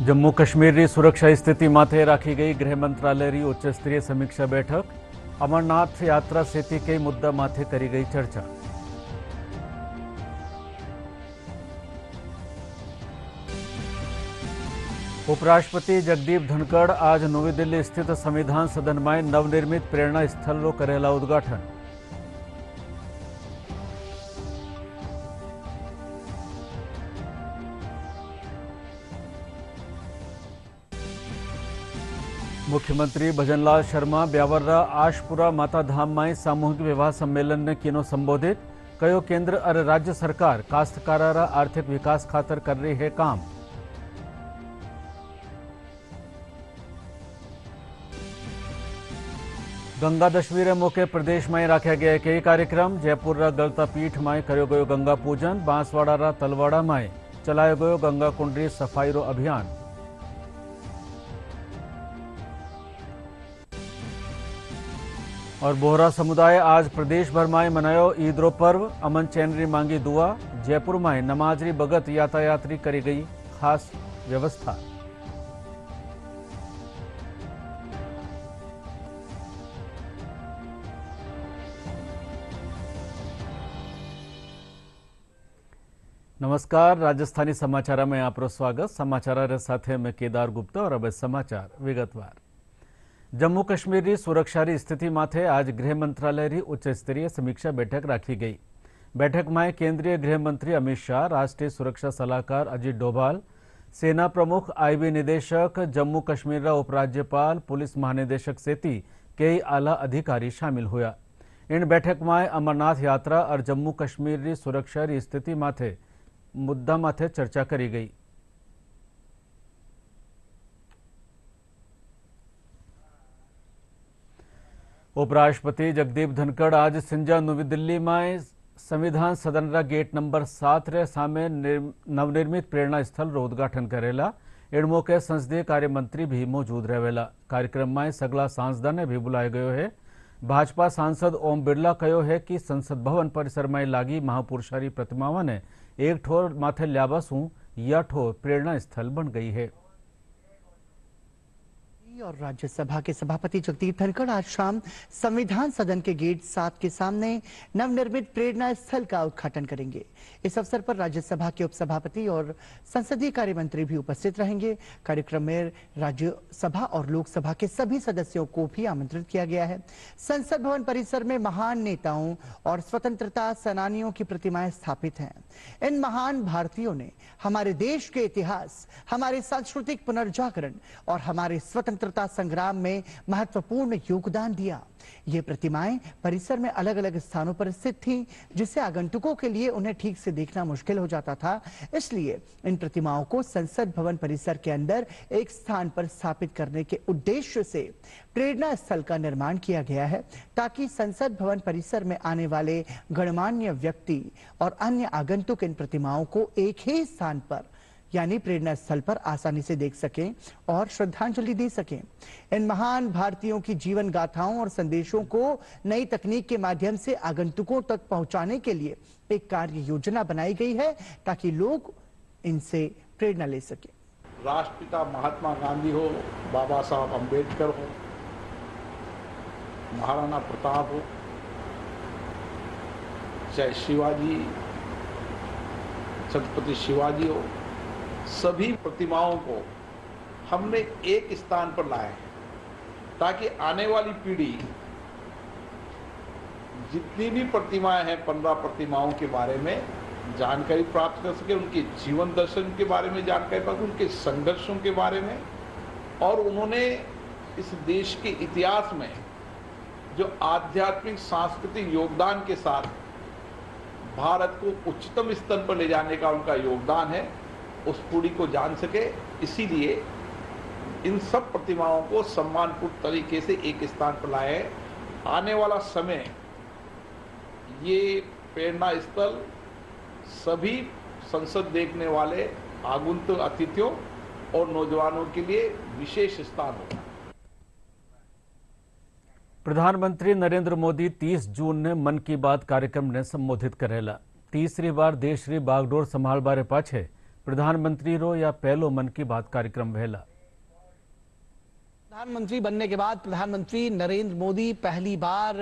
जम्मू काश्मीर सुरक्षा स्थिति माथे राखी गई गृह मंत्रालय उच्च स्तरीय समीक्षा बैठक। अमरनाथ यात्रा से कई मुद्दा माथे करी गई चर्चा। उपराष्ट्रपति जगदीप धनखड़ आज नवी दिल्ली स्थित संविधान सदन में नवनिर्मित प्रेरणा स्थल करेला उद्घाटन। मुख्यमंत्री भजनलाल शर्मा ब्यावरा आशपुरा माताधाम में सामूहिक विवाह सम्मेलन ने किनो संबोधित। कयो केंद्र और राज्य सरकार काश्तकारा आर्थिक विकास खातर कर रही है काम। गंगा दशमी रे मौके प्रदेश में राख्या गया कई कार्यक्रम। जयपुर गलता पीठ में करो गयो गंगा पूजन। बांसवाड़ा तलवाड़ा में चलायो गयो गंगा कुंडरी सफाई रो अभियान। और बोहरा समुदाय आज प्रदेश भर में मनायो ईद रो पर्व। अमन चैन री मांगी दुआ। जयपुर में नमाज री बगत यातायात री करी गई खास व्यवस्था। नमस्कार, राजस्थानी समाचार में आपरो स्वागत। समाचार साथे में केदार गुप्ता और अब समाचार विगतवार। जम्मू काश्मीर सुरक्षा स्थिति माथे आज गृह मंत्रालय उच्च स्तरीय समीक्षा बैठक राखी गई। बैठक में केंद्रीय गृह मंत्री अमित शाह, राष्ट्रीय सुरक्षा सलाहकार अजीत डोभाल, सेना प्रमुख आईबी निदेशक, जम्मू काश्मीर उपराज्यपाल, पुलिस महानिदेशक सेती कई आला अधिकारी शामिल हुआ। इन बैठक में अमरनाथ यात्रा और जम्मू काश्मीर सुरक्षा स्थिति माथे मुद्दा माथे चर्चा करी गई। उपराष्ट्रपति जगदीप धनखड़ आज सिंजा नवी दिल्ली में संविधान सदन रा गेट नंबर 7 रे सामे नवनिर्मित प्रेरणा स्थल रो उद्घाटन करेला। इन मौके संसदीय कार्य मंत्री भी मौजूद रहेला। कार्यक्रम में सगला सांसदा ने भी बुलाया गयो है। भाजपा सांसद ओम बिरला कहो है कि संसद भवन परिसर में लागी महापुरुषारी प्रतिमाओं ने एक ठोर माथे ल्याबासू या ठोर प्रेरणा स्थल बन गई है। और राज्यसभा के सभापति जगदीप धनखड़ आज शाम संविधान सदन के गेट 7 के सामने नवनिर्मित प्रेरणा स्थल का उद्घाटन करेंगे। इस अवसर पर राज्यसभा के उपसभापति और संसदीय कार्य मंत्री भी उपस्थित रहेंगे। कार्यक्रम में राज्यसभा और लोकसभा के सभी सदस्यों को भी आमंत्रित किया गया है। संसद भवन परिसर में महान नेताओं और स्वतंत्रता सेनानियों की प्रतिमाएं स्थापित हैं। इन महान भारतीयों ने हमारे देश के इतिहास, हमारे सांस्कृतिक पुनर्जागरण और हमारे स्वतंत्रता संग्राम में महत्वपूर्ण योगदान दिया। ये प्रतिमाएं परिसर में अलग अलग स्थानों पर स्थित थीं, जिससे आगंतुकों के लिए उन्हें ठीक से देखना मुश्किल हो जाता था। इसलिए इन प्रतिमाओं को संसद भवन परिसर के अंदर एक स्थान पर स्थापित करने के उद्देश्य से प्रेरणा स्थल का निर्माण किया गया है, ताकि संसद भवन परिसर में आने वाले गणमान्य व्यक्ति और अन्य आगंतुक इन प्रतिमाओं को एक ही स्थान पर यानी प्रेरणा स्थल पर आसानी से देख सकें और श्रद्धांजलि दे सकें। इन महान भारतीयों की जीवन गाथाओं और संदेशों को नई तकनीक के माध्यम से आगंतुकों तक पहुंचाने के लिए एक कार्य योजना बनाई गई है, ताकि लोग इनसे प्रेरणा ले सकें। राष्ट्रपिता महात्मा गांधी हो, बाबा साहब अंबेडकर हो, महाराणा प्रताप हो, चाहे शिवाजी, छत्रपति शिवाजी हो, सभी प्रतिमाओं को हमने एक स्थान पर लाया है, ताकि आने वाली पीढ़ी जितनी भी प्रतिमाएं हैं, 15 प्रतिमाओं के बारे में जानकारी प्राप्त कर सके, उनके जीवन दर्शन के बारे में जानकारी प्राप्त, उनके संघर्षों के बारे में, और उन्होंने इस देश के इतिहास में जो आध्यात्मिक सांस्कृतिक योगदान के साथ भारत को उच्चतम स्तर पर ले जाने का उनका योगदान है, उस पीढ़ी को जान सके। इसीलिए इन सब प्रतिमाओं को सम्मानपूर्ण तरीके से एक स्थान पर लाए हैं। आने वाला समय ये प्रेरणा स्थल सभी संसद देखने वाले आगंतुक अतिथियों और नौजवानों के लिए विशेष स्थान होगा। प्रधानमंत्री नरेंद्र मोदी 30 जून ने मन की बात कार्यक्रम ने संबोधित करेला। तीसरी बार देश री बागडोर संभाळबारे पाछे प्रधानमंत्री रो या पहलो मन की बात कार्यक्रम वहेला। प्रधानमंत्री बनने के बाद प्रधानमंत्री नरेंद्र मोदी पहली बार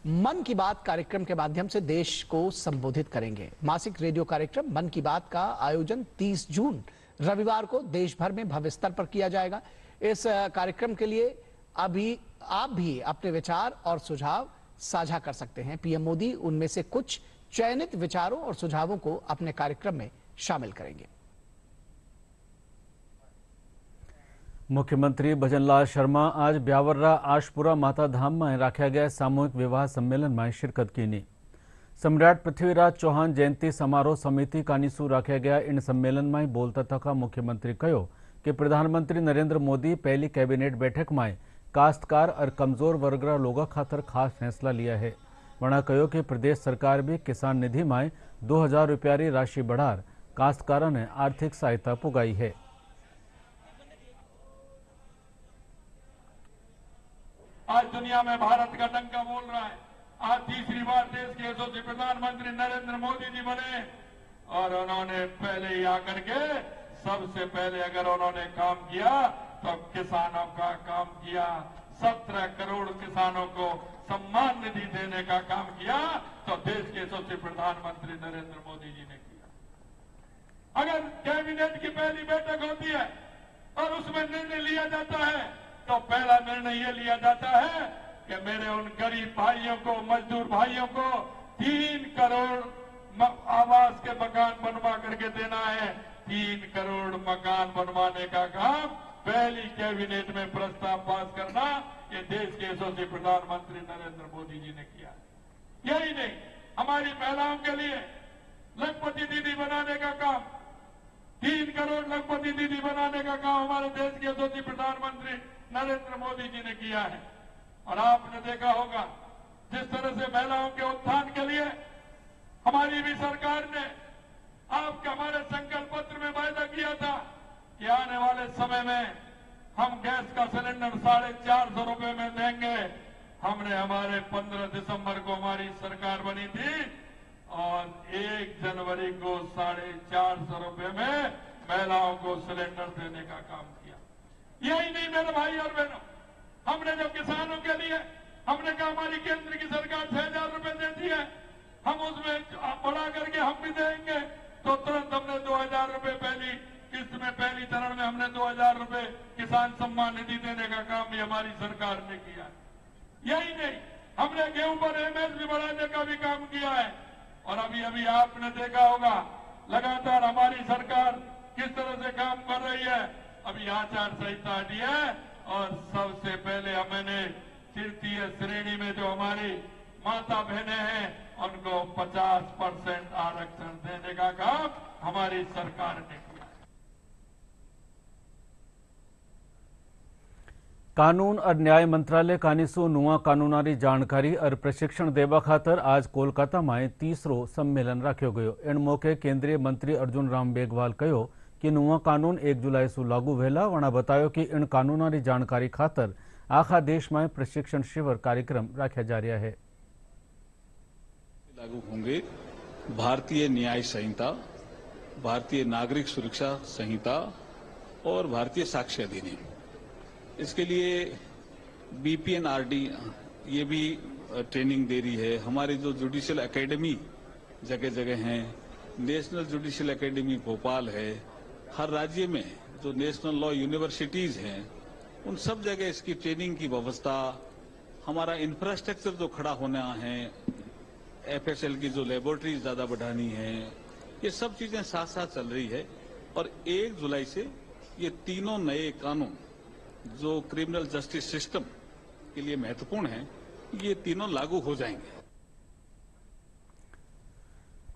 मन की बात कार्यक्रम के माध्यम से देश को संबोधित करेंगे। मासिक रेडियो कार्यक्रम मन की बात का आयोजन 30 जून रविवार को देश भर में भव्य स्तर पर किया जाएगा। इस कार्यक्रम के लिए अभी आप भी अपने विचार और सुझाव साझा कर सकते हैं। पीएम मोदी उनमें से कुछ चयनित विचारों और सुझावों को अपने कार्यक्रम में शामिल करेंगे। मुख्यमंत्री भजनलाल शर्मा आज ब्यावरा आशपुरा माता धाम में राख्या गया सामूहिक विवाह सम्मेलन में शिरकत की। सम्राट पृथ्वीराज चौहान जयंती समारोह समिति कानीसू राख्या गया इन सम्मेलन में बोलता था मुख्यमंत्री कहो कि प्रधानमंत्री नरेंद्र मोदी पहली कैबिनेट बैठक में काश्तकार और कमजोर वर्ग लोगों खातर खास फैसला लिया है। वणा कहो कि प्रदेश सरकार भी किसान निधि में 2000 रुपया री राशि बढ़ार काश्तकारों ने आर्थिक सहायता पुगाई है। आज दुनिया में भारत का डंका बोल रहा है। आज तीसरी बार देश के यशस्वी प्रधानमंत्री नरेंद्र मोदी जी बने और उन्होंने पहले ही आकर के सबसे पहले अगर उन्होंने काम किया तो किसानों का काम किया। 17 करोड़ किसानों को सम्मान निधि देने का काम किया तो देश के यशस्वी प्रधानमंत्री नरेंद्र मोदी जी ने किया। अगर कैबिनेट की पहली बैठक होती है और उसमें निर्णय लिया जाता है तो पहला निर्णय ये लिया जाता है कि मेरे उन गरीब भाइयों को, मजदूर भाइयों को 3 करोड़ आवास के मकान बनवा करके देना है। 3 करोड़ मकान बनवाने का काम पहली कैबिनेट में प्रस्ताव पास करना ये देश के यशस्वी प्रधानमंत्री नरेंद्र मोदी जी ने किया। यही नहीं, हमारी महिलाओं के लिए लखपति दीदी बनाने का काम, 3 करोड़ लखपति दीदी बनाने का काम हमारे देश के यशस्वी प्रधानमंत्री नरेंद्र मोदी जी ने किया है। और आपने देखा होगा जिस तरह से महिलाओं के उत्थान के लिए हमारी भी सरकार ने आपके हमारे संकल्प पत्र में वायदा किया था कि आने वाले समय में हम गैस का सिलेंडर 450 रुपए में देंगे। हमने हमारे 15 दिसंबर को हमारी सरकार बनी थी और 1 जनवरी को 450 रुपए में महिलाओं को सिलेंडर देने का काम किया। यही नहीं मेरे भाई और बहनों, हमने जो किसानों के लिए हमने कहा हमारी केंद्र की सरकार 6000 रुपए देती है, हम उसमें बढ़ा करके हम भी देंगे। तो तुरंत हमने 2000 रुपए पहली किस्त में, पहली चरण में हमने 2000 रुपए किसान सम्मान निधि देने का काम भी हमारी सरकार ने किया। यही नहीं, हमने गेहूं पर एमएसपी बढ़ाने का भी काम किया है। और अभी आपने देखा होगा लगातार हमारी सरकार किस तरह से काम कर रही है। अभी आचार संहिता हटी है और सबसे पहले हमने तृतीय श्रेणी में जो हमारी माता बहनें हैं उनको 50% आरक्षण देने का काम हमारी सरकार ने किया। कानून और न्याय मंत्रालय कानीसू नुआ कानूनारी जानकारी और प्रशिक्षण देवा खातर आज कोलकाता में तीसरो सम्मेलन रखो गयो। इन मौके केंद्रीय मंत्री अर्जुन राम मेघवाल कहो कि नुआ कानून 1 जुलाई से लागू वेला। वणा बतायो कि इन कानूनारी जानकारी खातर आखा देश में प्रशिक्षण शिविर कार्यक्रम रखा जा रहा है। लागू होंगे भारतीय न्याय संहिता, भारतीय नागरिक सुरक्षा संहिता और भारतीय साक्ष्य अधिनियम। इसके लिए बीपीएनआरडी ये भी ट्रेनिंग दे रही है। हमारी जो जुडिशियल एकेडमी जगह जगह हैं, नेशनल जुडिशियल एकेडमी भोपाल है, हर राज्य में जो नेशनल लॉ यूनिवर्सिटीज हैं उन सब जगह इसकी ट्रेनिंग की व्यवस्था, हमारा इंफ्रास्ट्रक्चर जो खड़ा होना है, एफएसएल की जो लेबोरेटरीज ज्यादा बढ़ानी है, ये सब चीजें साथ साथ चल रही है। और 1 जुलाई से ये तीनों नए कानून जो क्रिमिनल जस्टिस सिस्टम के लिए महत्वपूर्ण हैं, ये तीनों लागू हो जाएंगे।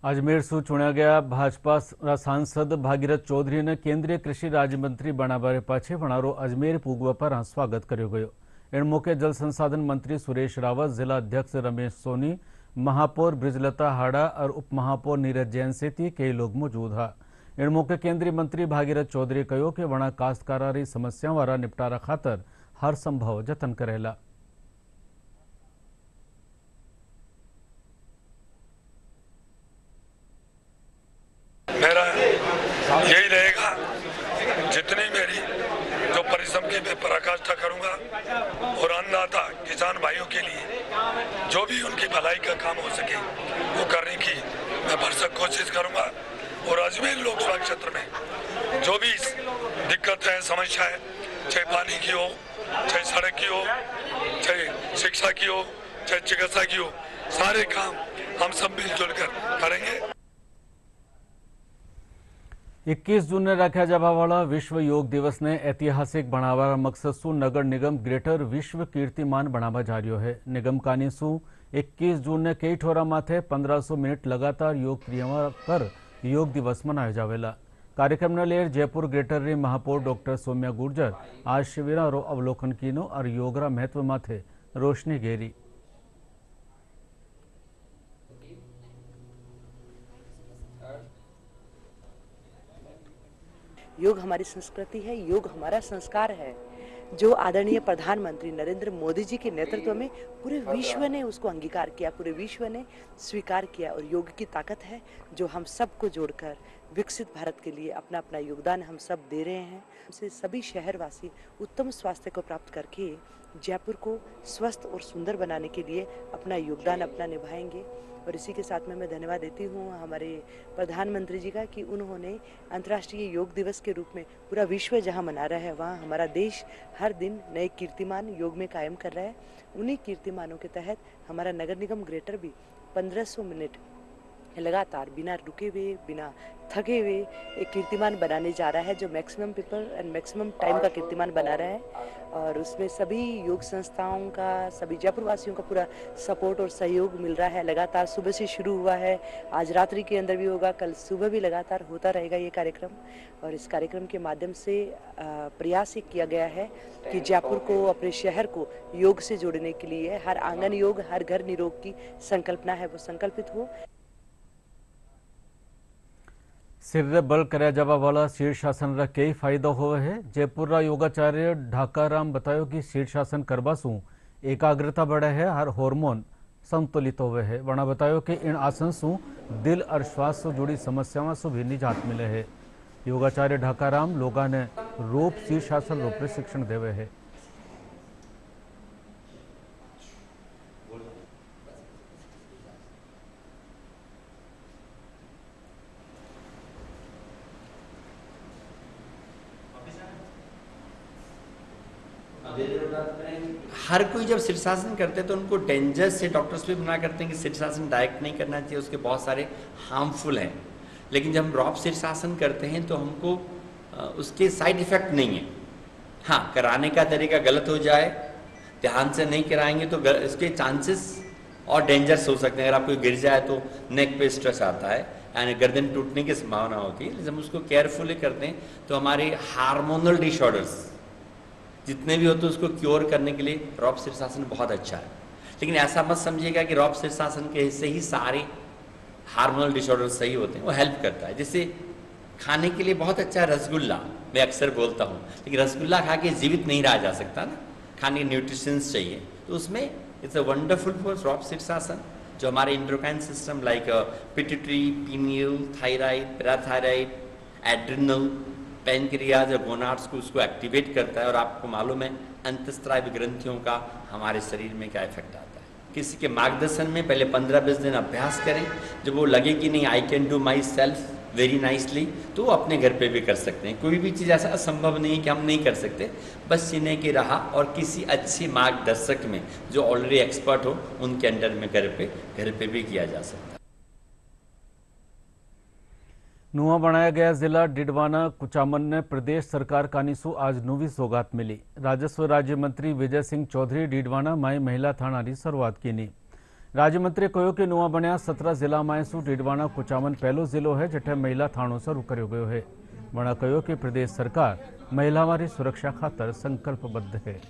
अजमेर से चुना गया भाजपा सांसद भागीरथ चौधरी ने केंद्रीय कृषि राज्य मंत्री बनावे पाछे वणारो अजमेर पूगवा पर स्वागत कर्यो गयो। इन मौके जल संसाधन मंत्री सुरेश रावत, जिला अध्यक्ष रमेश सोनी, महापौर ब्रिजलता हाड़ा और उप महापौर नीरज जैन सहित कई लोग मौजूद हैं। इन मौके केंद्रीय मंत्री भागीरथ चौधरी कहो कि वणा काश्तकारारी समस्या वाला निपटारा खातर हर संभव जतन करेला। मेरा यही रहेगा और अन्नदाता किसान भाइयों के लिए जो भी उनकी भलाई का काम हो सके वो करने की मैं भरसक कोशिश करूंगा। और अजमेर लोकसभा क्षेत्र में जो भी दिक्कत है, समस्या है, चाहे पानी की हो, चाहे सड़क की हो, चाहे शिक्षा की हो, चाहे चिकित्सा की हो, सारे काम हम सब मिलजुल कर करेंगे। 21 जून ने राख्या जवावाळा विश्व योग दिवस ने ऐतिहासिक बनावा मकसद शू नगर निगम ग्रेटर विश्व कीर्तिमान बनावा जा रह्यो है। निगम कानी शू 21 जून ने कई ठोरा माथे 1500 मिनिट लगातार योग क्रिया कर योग दिवस मनायो जावेला। कार्यक्रम ने लेर जयपुर ग्रेटर री महापौर डॉक्टर सौम्या गुर्जर आज शिविरारो अवलोकन कीनो और योगरा महत्व माथे रोशनी घेरी। योग हमारी संस्कृति है, योग हमारा संस्कार है, जो आदरणीय प्रधानमंत्री नरेंद्र मोदी जी के नेतृत्व में पूरे विश्व ने उसको अंगीकार किया, पूरे विश्व ने स्वीकार किया। और योग की ताकत है जो हम सबको जोड़कर विकसित भारत के लिए अपना अपना योगदान हम सब दे रहे हैं। हमसे सभी शहरवासी उत्तम स्वास्थ्य को प्राप्त करके जयपुर को स्वस्थ और सुंदर बनाने के लिए अपना योगदान अपना निभाएंगे। और इसी के साथ में मैं धन्यवाद देती हूँ हमारे प्रधानमंत्री जी का कि उन्होंने अंतर्राष्ट्रीय योग दिवस के रूप में पूरा विश्व जहाँ मना रहा है वहाँ हमारा देश हर दिन नए कीर्तिमान योग में कायम कर रहा है। उन्हीं कीर्तिमानों के तहत हमारा नगर निगम ग्रेटर भी 1500 मिनट लगातार बिना रुके हुए, बिना थके हुए एक कीर्तिमान बनाने जा रहा है, जो maximum people and maximum time का कीर्तिमान बना रहा है। और उसमें सभी योग संस्थाओं का, सभी जयपुर वासियों का पूरा सपोर्ट और सहयोग मिल रहा है। लगातार सुबह से शुरू हुआ है, आज रात्रि के अंदर भी होगा, कल सुबह भी लगातार होता रहेगा ये कार्यक्रम। और इस कार्यक्रम के माध्यम से प्रयास ये किया गया है कि जयपुर को, अपने शहर को योग से जोड़ने के लिए हर आंगन योग, हर घर निरोग की संकल्पना है वो संकल्पित हो। सिर बल कर्या जवा वाला शीर्षासन रा कई फायदा हुए है। जयपुर रा योगाचार्य ढाकाराम बतायो कि शीर्षासन करवा सु एकाग्रता बढ़े है, हर हार्मोन संतुलित हुए है। वना बतायो कि इन आसन सु दिल और श्वास से जुड़ी समस्याओं से भी निजात मिले है। योगाचार्य ढाकाराम लोगा ने रोप शीर्षासन रो प्रशिक्षण देवे है। हर कोई जब शीर्षासन करते हैं तो उनको डेंजर से डॉक्टर्स भी मना करते हैं कि शीर्षासन डायरेक्ट नहीं करना चाहिए, उसके बहुत सारे हार्मफुल हैं। लेकिन जब हम रॉप शीर्षासन करते हैं तो हमको उसके साइड इफेक्ट नहीं है। हाँ, कराने का तरीका गलत हो जाए, ध्यान से नहीं कराएंगे तो इसके चांसेस और डेंजरस हो सकते हैं। अगर आप कोई गिर जाए तो नेक पे स्ट्रेस आता है एंड गर्दन टूटने की संभावना होती है। जब हम उसको केयरफुली करते हैं तो हमारे हार्मोनल डिसऑर्डर्स जितने भी होते हैं उसको क्योर करने के लिए रॉप शीर्षासन बहुत अच्छा है। लेकिन ऐसा मत समझिएगा कि रॉप शीर्षासन के से ही सारे हार्मोनल डिसऑर्डर सही होते हैं, वो हेल्प करता है। जैसे खाने के लिए बहुत अच्छा है रसगुल्ला, मैं अक्सर बोलता हूँ, लेकिन रसगुल्ला खा के जीवित नहीं रहा जा सकता ना, खाने के न्यूट्रिशंस चाहिए। तो उसमें इट्स अ वंडरफुल फॉर रॉप शीर्षासन, जो हमारे endocrine system like pituitary, pineal, thyroid, parathyroid, adrenal, pancreas और गोनाड्स को उसको एक्टिवेट करता है। और आपको मालूम है अंतस्त्रावी ग्रंथियों का हमारे शरीर में क्या इफेक्ट आता है। किसी के मार्गदर्शन में पहले 15-20 दिन अभ्यास करें, जब वो लगे कि नहीं I can do my self very nicely, तो वो अपने घर पे भी कर सकते हैं। कोई भी चीज़ ऐसा असंभव नहीं है कि हम नहीं कर सकते, बस सीने की राह और किसी अच्छे मार्गदर्शक में जो ऑलरेडी एक्सपर्ट हो उनके अंडर में घर पे भी किया जा सकता है। नुआ बनाया गया जिला डिडवाना कुचामन ने प्रदेश सरकार कानीसु आज नवी सौगात मिली। राजस्व राज्य मंत्री विजय सिंह चौधरी डिडवाना माई महिला थाना की शुरुआत की। राज्य मंत्री कहो कि नुआ बनया 17 जिला मायसु डिडवाना कुचामन पहलो जिलो है जठे महिला थाणो शुरू कर्यो गयो है। वणा कहो कि प्रदेश सरकार महिलाओं की सुरक्षा खातर संकल्पबद्ध है।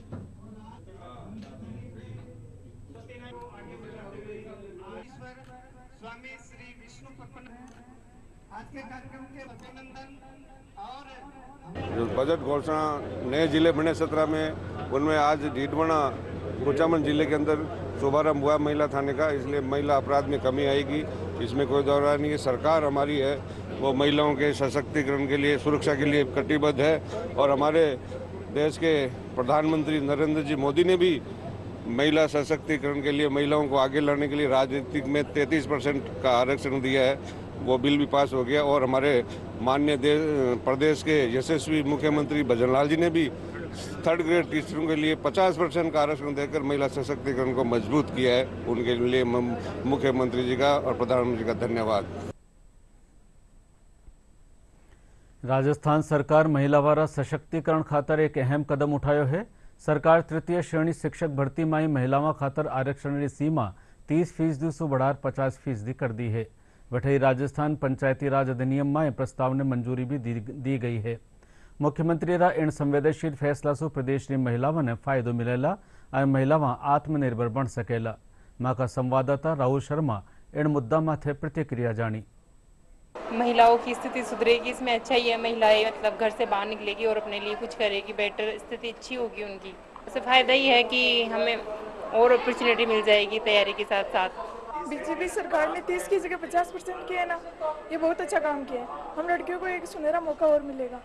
जो बजट घोषणा नए जिले बने 17 में, उनमें आज डिडवाना कुचामन जिले के अंदर शुभारंभ हुआ महिला थाने का। इसलिए महिला अपराध में कमी आएगी, इसमें कोई दौरा नहीं है। सरकार हमारी है वो महिलाओं के सशक्तिकरण के लिए, सुरक्षा के लिए कटिबद्ध है। और हमारे देश के प्रधानमंत्री नरेंद्र जी मोदी ने भी महिला सशक्तिकरण के लिए, महिलाओं को आगे लाने के लिए राजनीतिक में 33% का आरक्षण दिया है। वो बिल भी पास हो गया और हमारे माननीय प्रदेश के यशस्वी मुख्यमंत्री भजनलाल जी ने भी 3rd ग्रेड टीचरों के लिए 50% का आरक्षण देकर महिला सशक्तिकरण को मजबूत किया है। उनके लिए मुख्यमंत्री जी का और प्रधानमंत्री जी का धन्यवाद। राजस्थान सरकार महिलावारा सशक्तिकरण खातर एक अहम कदम उठायो है। सरकार तृतीय श्रेणी शिक्षक भर्ती में महिलाओं खातर आरक्षण की सीमा 30% से बढ़ाकर 50% कर दी है। वही राजस्थान पंचायती राज अधिनियम में प्रस्ताव ने मंजूरी भी दी गई है। मुख्यमंत्री रा इन संवेदनशील फैसला से प्रदेश की महिलाओं ने फायदो मिलेला और महिलाओं आत्मनिर्भर बन सकेला। मां का संवाददाता राहुल शर्मा इन मुद्दा माथे प्रतिक्रिया जानी। महिलाओं की स्थिति सुधरेगी, इसमें अच्छा ही है। महिलाएं मतलब घर से बाहर निकलेगी और अपने लिए कुछ करेगी, बेटर स्थिति अच्छी होगी उनकी। इससे फायदा ही है कि हमें और अपॉर्चुनिटी मिल जाएगी तैयारी के साथ साथ। बीजेपी सरकार ने 30 की जगह 50% किया है ना, ये बहुत अच्छा काम किया है। हम लड़कियों को एक सुनहरा मौका और मिलेगा।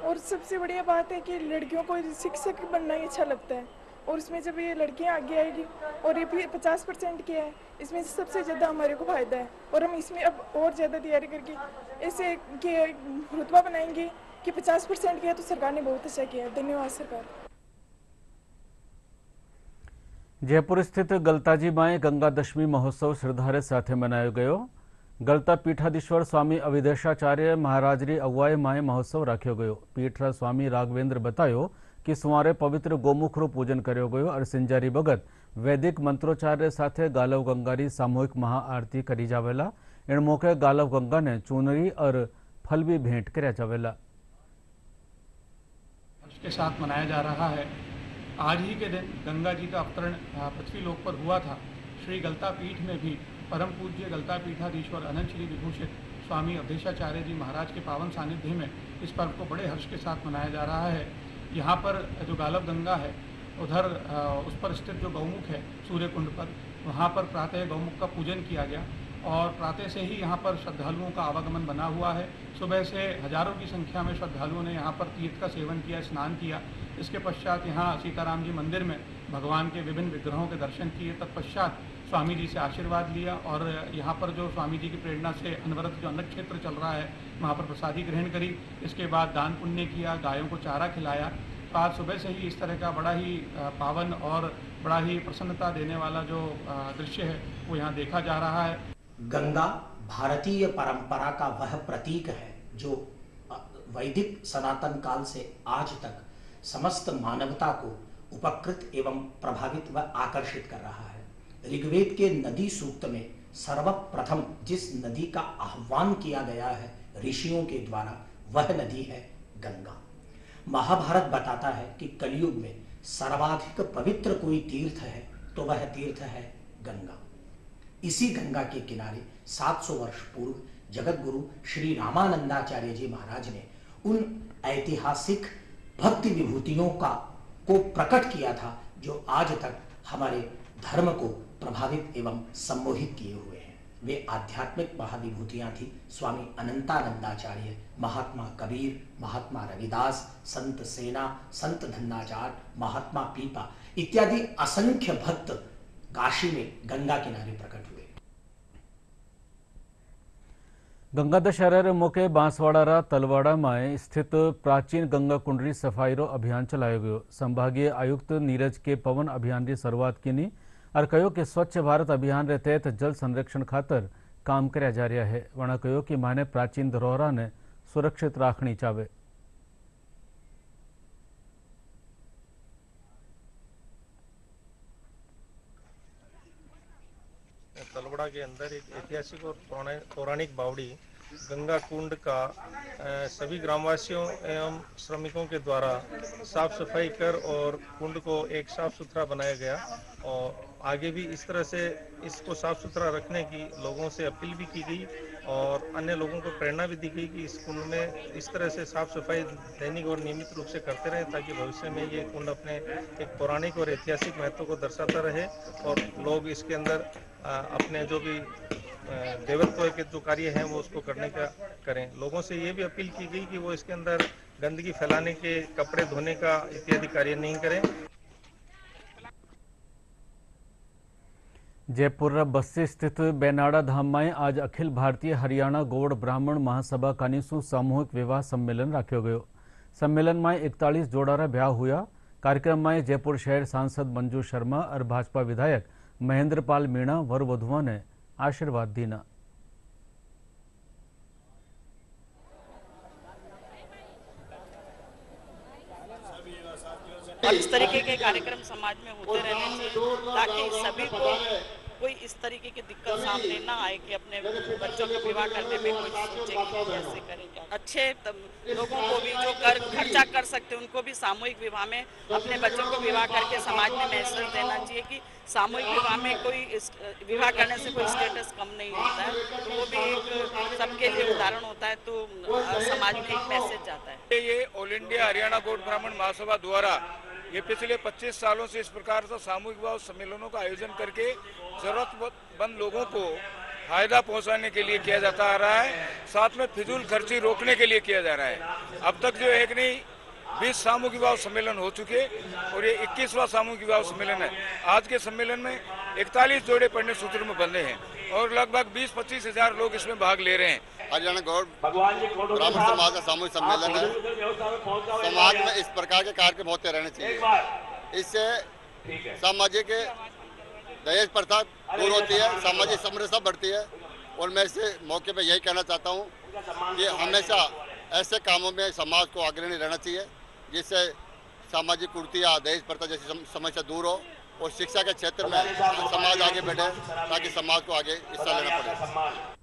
और सबसे बढ़िया बात है कि लड़कियों को शिक्षक बनना ही अच्छा लगता है और उसमें जब ये लड़कियां आगे आएगी और ये भी 50% किया है, इसमें सबसे ज़्यादा हमारे को फायदा है। और हम इसमें अब और ज़्यादा तैयारी करके ऐसे कि रुतबा बनाएंगे कि 50% किया तो सरकार ने बहुत अच्छा किया है। धन्यवाद सरकार। जयपुर स्थित गलताजी माए गंगा दशमी महोत्सव श्रद्धारे साथ मनायो गयो। गलता पीठाधीश्वर स्वामी अविदेशाचार्य महाराजरी अगुवाई माए महोत्सव राख्यो गयो। पीठरा स्वामी राघवेंद्र बतायो कि सवारे पवित्र गोमुखरू पूजन कर्यो गयो और सिंजारी भगत वैदिक मंत्रोच्चार साथ गालव गंगारी सामूहिक महाआरती करी जावेला। इन मौके गालव गंगा ने चूनरी और फल भी भेंट कर्या जावेला। के साथ मनाया जा रहा है। आज ही के दिन गंगा जी का अवतरण पृथ्वी लोक पर हुआ था। श्री गलता पीठ में भी परम पूज्य गलता पीठाधीश्वर अनंत श्री विभूषित स्वामी अवधेशाचार्य जी महाराज के पावन सानिध्य में इस पर्व को बड़े हर्ष के साथ मनाया जा रहा है। यहाँ पर जो गालव गंगा है उधर उस पर स्थित जो गौमुख है सूर्य कुंड पर, वहाँ पर प्रातः गौमुख का पूजन किया गया और प्रातः से ही यहाँ पर श्रद्धालुओं का आवागमन बना हुआ है। सुबह से हजारों की संख्या में श्रद्धालुओं ने यहाँ पर तीर्थ का सेवन किया, स्नान किया। इसके पश्चात यहाँ सीताराम जी मंदिर में भगवान के विभिन्न विग्रहों के दर्शन किए। तत्पश्चात स्वामी जी से आशीर्वाद लिया और यहाँ पर जो स्वामी जी की प्रेरणा से अनवरत जो अन्न क्षेत्र चल रहा है वहाँ पर प्रसादी ग्रहण करी। इसके बाद दान पुण्य किया, गायों को चारा खिलाया। आज सुबह से ही इस तरह का बड़ा ही पावन और बड़ा ही प्रसन्नता देने वाला जो दृश्य है वो यहाँ देखा जा रहा है। गंगा भारतीय परंपरा का वह प्रतीक है जो वैदिक सनातन काल से आज तक समस्त मानवता को उपकृत एवं प्रभावित व आकर्षित कर रहा है। ऋग्वेद के नदी सूक्त में सर्वप्रथम जिस नदी का आह्वान किया गया है ऋषियों के द्वारा, वह नदी है गंगा। महाभारत बताता है कि कलयुग में सर्वाधिक पवित्र कोई तीर्थ है तो वह तीर्थ है गंगा। इसी गंगा के किनारे 700 वर्ष पूर्व जगत गुरु श्री रामानंदाचार्य जी महाराज ने उन ऐतिहासिक भक्ति विभूतियों को प्रकट किया था जो आज तक हमारे धर्म को प्रभावित एवं सम्मोहित किए हुए हैं। वे आध्यात्मिक महाविभूतियां थी स्वामी अनंतानंदाचार्य, महात्मा कबीर, महात्मा रविदास, संत सेना, संत धन्नाचार्य, महात्मा पीपा इत्यादि असंख्य भक्त काशी में गंगा किनारे प्रकट हुए। गंगा दशहरा मौके बांसवाड़ा तलवाड़ा में स्थित प्राचीन गंगा कुंडरी सफाई रो अभियान चलायो गयो। संभागीय आयुक्त नीरज के पवन अभियान की शुरुआत की और कहो कि स्वच्छ भारत अभियान के तहत जल संरक्षण खातर काम कर्या जा रहा है। वणा कहो कि माने प्राचीन धरोहरा ने सुरक्षित राखनी चाहे। तलवाड़ा के अंदर एक ऐतिहासिक और पौराणिक बावड़ी गंगा कुंड का सभी ग्रामवासियों एवं श्रमिकों के द्वारा साफ सफाई कर और कुंड को एक साफ सुथरा बनाया गया और आगे भी इस तरह से इसको साफ सुथरा रखने की लोगों से अपील भी की गई और अन्य लोगों को प्रेरणा भी दी गई कि इस कुंड में इस तरह से साफ सफाई दैनिक और नियमित रूप से करते रहें ताकि भविष्य में ये कुंड अपने एक पौराणिक और ऐतिहासिक महत्व को दर्शाता रहे और लोग इसके अंदर अपने जो भी देवत्व के जो कार्य हैं वो उसको करने का करें। लोगों से ये भी अपील की गई कि वो इसके अंदर गंदगी फैलाने के, कपड़े धोने का इत्यादि कार्य नहीं करें। जयपुर बस्सी स्थित बेनाड़ा धाम में आज अखिल भारतीय हरियाणा गौड़ ब्राह्मण महासभा कानीसु सामूहिक विवाह सम्मेलन राख्यो गयो। सम्मेलन में 41 जोड़ारा ब्याह हुआ। कार्यक्रम में जयपुर शहर सांसद मंजू शर्मा और भाजपा विधायक महेंद्र पाल मीणा वर वधुओं ने आशीर्वाद दीना। और इस तरीके के कार्यक्रम समाज में होते रहने चाहिए ताकि सभी को कोई इस तरीके की दिक्कत सामने ना आए कि अपने बच्चों के विवाह करने में कोई सोचे कि कैसे करेंगे। अच्छे लोगों को भी जो खर्चा कर सकते हैं उनको भी सामूहिक विवाह में अपने बच्चों को विवाह करके समाज में मैसेज देना चाहिए कि सामूहिक विवाह में कोई विवाह करने से कोई स्टेटस कम नहीं होता है, तो वो भी एक सबके लिए उदाहरण होता है, तो समाज में एक मैसेज जाता है। ये ऑल इंडिया हरियाणा गौड़ ब्राह्मण महासभा द्वारा ये पिछले 25 सालों से इस प्रकार से सामूहिक विवाह सम्मेलनों का आयोजन करके जरूरतमंद लोगों को फायदा पहुंचाने के लिए किया जाता आ रहा है, साथ में फिजूल खर्ची रोकने के लिए किया जा रहा है। अब तक जो एक नहीं 20 सामूहिक विवाह सम्मेलन हो चुके और ये 21वां सामूहिक विवाह सम्मेलन है। आज के सम्मेलन में 41 जोड़े पढ़ने सूत्र में बंधे हैं और लगभग 20-25 हजार लोग इसमें भाग ले रहे हैं। हरियाणा गौड़ ब्राह्मण समाज का सामूहिक सम्मेलन है। समाज में इस प्रकार के कार्यक्रम होते रहने चाहिए। इससे सामाजिक दहेज प्रथा दूर होती है, सामाजिक समरसता बढ़ती है। और मैं इस मौके पे यही कहना चाहता हूँ कि हमेशा ऐसे कामों में समाज को अग्रणी रहना चाहिए जिससे सामाजिक कुरीति या दहेज प्रथा जैसी समस्या दूर हो और शिक्षा के क्षेत्र में समाज आगे बढ़े ताकि समाज को आगे हिस्सा लेना पड़े।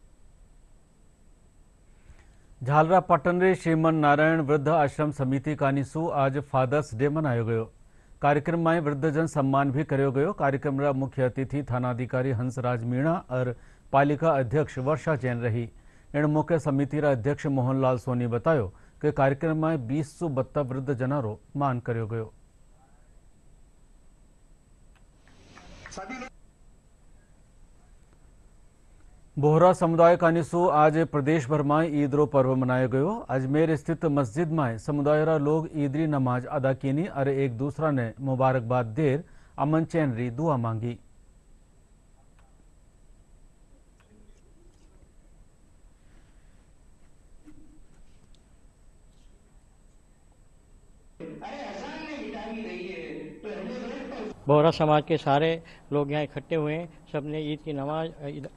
झालरा पटन श्रीमन नारायण वृद्ध आश्रम समिति कानीसु आज फादर्स डे मनायो गयो। कार्यक्रम में वृद्धजन सम्मान भी करो गयो। कार्यक्रम रा मुख्य अतिथि थानाधिकारी हंसराज मीणा और पालिका अध्यक्ष वर्षा जैन रही। इन मौके समिति रा अध्यक्ष मोहनलाल सोनी बतायो कि कार्यक्रम में 20 वृद्धजना रो मान करो गयो। बोहरा समुदाय कानीसु आज प्रदेश भर में ईद रो पर्व मनायो गयो। अजमेर स्थित मस्जिद में समुदाय रा लोग ईदरी नमाज अदा कीनी और एक दूसरा ने मुबारकबाद देर अमन चैन री दुआ मांगी। बोहरा समाज के सारे लोग यहाँ इकट्ठे हुए हैं। सबने ईद की नमाज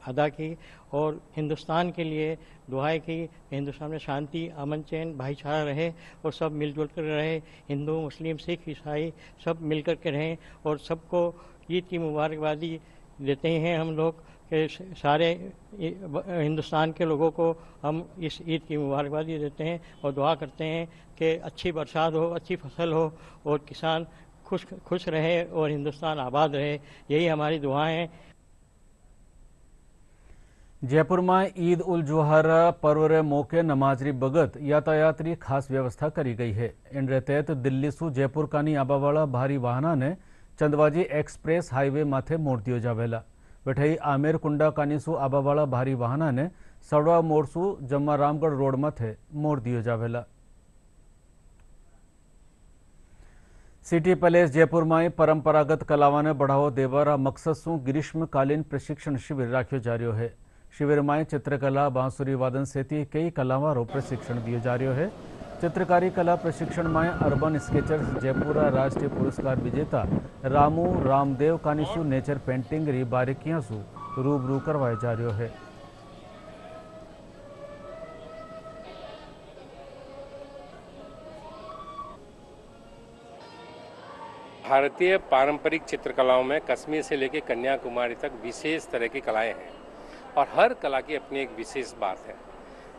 अदा की और हिंदुस्तान के लिए दुआएं की। हिंदुस्तान में शांति, अमन चैन, भाईचारा रहे और सब मिलजुल कर रहे। हिंदू, मुस्लिम, सिख, ईसाई सब मिलकर के रहें और सबको ईद की मुबारकबादी देते हैं। हम लोग के सारे हिंदुस्तान के लोगों को हम इस ईद की मुबारकबादी देते हैं और दुआ करते हैं कि अच्छी बरसात हो, अच्छी फसल हो और किसान खुश रहे और हिंदुस्तान आबाद रहे। यही हमारी दुआएं हैं। जयपुर में ईद उल जुहा पर्व रे मौके नमाज री बगत यातायात री खास व्यवस्था करी गई है। इन रे तहत दिल्ली सु जयपुर कानी आबावाला भारी वाहना ने चंदवाजी एक्सप्रेस हाईवे माथे मोड़ दियो जावेला। वठई आमेर कुंडा कानी सु आबावाला भारी वाहना ने सड़वा मोड़ सु जम्मा रामगढ़ रोड माथे मोड़ दियो जावेला। सिटी पैलेस जयपुर में परंपरागत कलावा ने बढ़ावो देवारा मकसद सु ग्रीष्मकालीन प्रशिक्षण शिविर राख्यो जा रह्यो है। शिविर में चित्रकला, बांसुरी वादन सहित कई कलावारों प्रशिक्षण दियो जा रह्यो है। चित्रकारी कला प्रशिक्षण में अर्बन स्केचर्स जयपुर राष्ट्रीय पुरस्कार विजेता रामू रामदेव कानीसु नेचर पेंटिंग री बारीकियां सु रूबरू करवाए जा रह्यो है। भारतीय पारंपरिक चित्रकलाओं में कश्मीर से लेकर कन्याकुमारी तक विशेष तरह की कलाएं हैं और हर कला की अपनी एक विशेष बात है।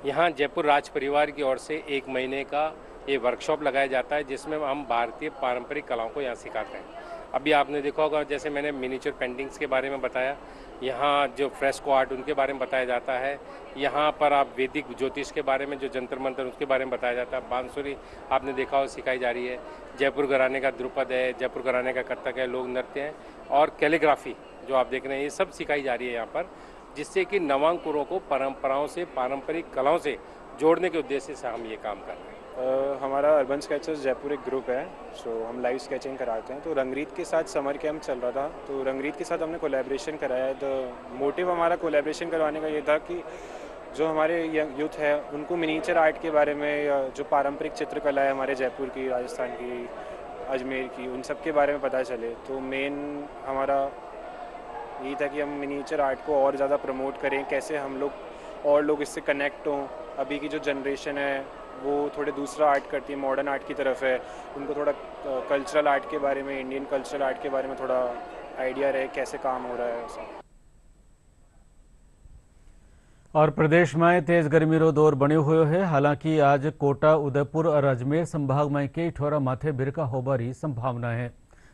यहाँ जयपुर राज परिवार की ओर से 1 महीने का ये वर्कशॉप लगाया जाता है जिसमें हम भारतीय पारंपरिक कलाओं को यहाँ सिखाते हैं। अभी आपने देखा होगा जैसे मैंने मिनीचर पेंटिंग्स के बारे में बताया, यहाँ जो फ्रेस्को आर्ट उनके बारे में बताया जाता है। यहाँ पर आप वैदिक ज्योतिष के बारे में जो जंतर मंतर उसके बारे में बताया जाता है। बांसुरी आपने देखा हो सिखाई जा रही है। जयपुर घराने का ध्रुपद है, जयपुर घराने का कथक है, लोक नृत्य है और कैलीग्राफी जो आप देख रहे हैं ये सब सिखाई जा रही है यहाँ पर, जिससे कि नवांकुरों को परंपराओं से, पारंपरिक कलाओं से जोड़ने के उद्देश्य से हम ये काम कर रहे हैं। हमारा अर्बन स्केचर्स जयपुर एक ग्रुप है, सो हम लाइव स्केचिंग कराते हैं। तो रंगरीत के साथ समर कैंप चल रहा था, तो रंगरीत के साथ हमने कोलैबोरेशन कराया है। द मोटिव हमारा कोलैबोरेशन करवाने का ये था कि जो हमारे यूथ है उनको मिनीचर आर्ट के बारे में, या जो पारंपरिक चित्रकला है हमारे जयपुर की, राजस्थान की, अजमेर की, उन सब के बारे में पता चले। तो मेन हमारा यही था कि हम मिनीचर आर्ट को और ज़्यादा प्रमोट करें, कैसे हम लोग और लोग इससे कनेक्ट हों। अभी की जो जनरेशन है वो थोड़े दूसरा आर्ट करती है, मॉडर्न आर्ट की तरफ है, उनको थोड़ा कल्चरल आर्ट के बारे में, इंडियन कल्चरल आर्ट के बारे में थोड़ा आइडिया रहे कैसे काम हो रहा है ऐसा। और प्रदेश में तेज गर्मी रो दौर बन्यो हुयो है। हालांकि आज कोटा, उदयपुर और अजमेर संभाग में कई ठोरा माथे बिरका होबारी संभावना है,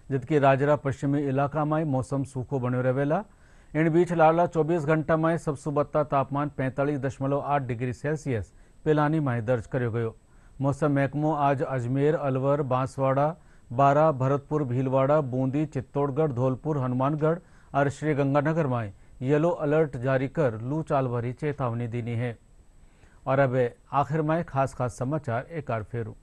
जबकि राजरा पश्चिमी इलाका में मौसम सूखो बन्यो रहेला। इन बीच लाला 24 घंटा में सबसे बत्ता तापमान 45.8 डिग्री सेल्सियस पेलानी में दर्ज करो गयो। मौसम महकमो आज अजमेर, अलवर, बांसवाड़ा, बारा, भरतपुर, भीलवाड़ा, बूंदी, चित्तौड़गढ़, धौलपुर, हनुमानगढ़ और श्रीगंगानगर में येलो अलर्ट जारी कर लू चाल भरी चेतावनी दी है। और अब आखिर में खास समाचार एक बार फेरू।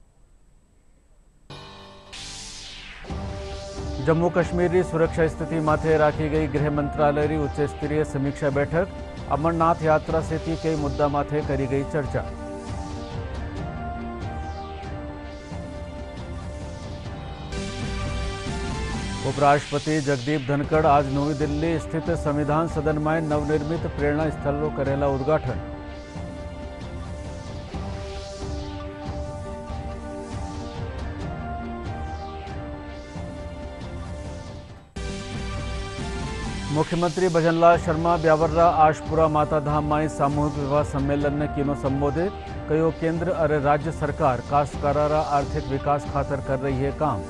जम्मू कश्मीर की सुरक्षा स्थिति माथे राखी गई गृह मंत्रालय की उच्च स्तरीय समीक्षा बैठक। अमरनाथ यात्रा से कई मुद्दा माथे करी गई चर्चा। उपराष्ट्रपति जगदीप धनखड़ आज नवी दिल्ली स्थित संविधान सदन में नवनिर्मित प्रेरणा स्थल करेला उद्घाटन। मुख्यमंत्री भजनलाल शर्मा ब्यावर्रा आशपुरा माता धाम में सामूहिक विवाह सम्मेलन ने कीनो संबोधित। कयो केंद्र और राज्य सरकार काश्तकारा आर्थिक विकास खातर कर रही है काम।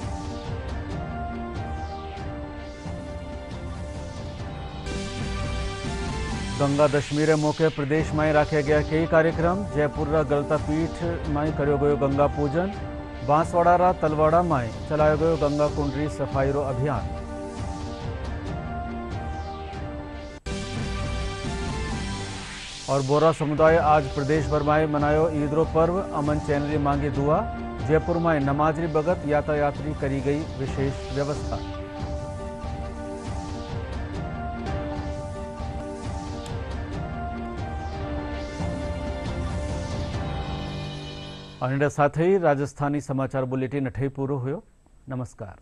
गंगा दशमी रे मौके प्रदेश में रखे गया कई कार्यक्रम। जयपुर गलता पीठ में करो गयो गंगा पूजन। बांसवाड़ा तलवाड़ा में चलायो गयो गंगा कुंडरी सफाई रो अभियान। और बोरा समुदाय आज प्रदेश भर में मनायो ईद रो पर्व। अमन चैन री मांगी दुआ। जयपुर में नमाज री बगत यातायात री करी गई विशेष व्यवस्था। और साथ ही राजस्थानी समाचार बुलेटिन अठे पूरो हुयो। नमस्कार।